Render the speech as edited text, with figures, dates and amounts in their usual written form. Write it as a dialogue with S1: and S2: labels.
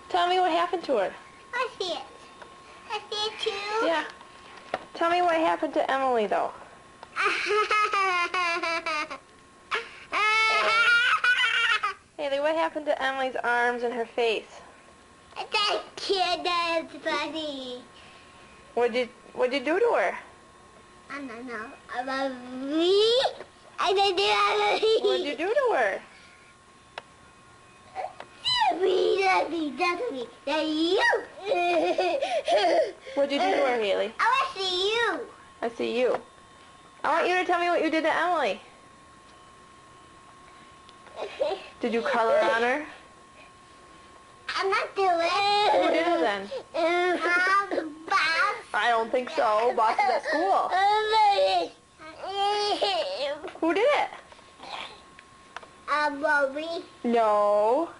S1: Tell me what happened to her.
S2: I see it. I see it too.
S1: Yeah. Tell me what happened to Emily, though. Haley, what happened to Emily's arms and her face?
S2: That kid is funny.
S1: What'd you do to her?
S2: I don't know. About me? I didn't do it.
S1: What'd you do to her?
S2: That's me. That's you.
S1: What'd you do to her, Haley?
S2: I want to see you.
S1: I see you. I want you to tell me what you did to Emily. Did you color on her?
S2: I'm not doing it.
S1: Who did it then?
S2: Boss.
S1: I don't think so. Boss is at school. Who did it?
S2: Bobby.
S1: No.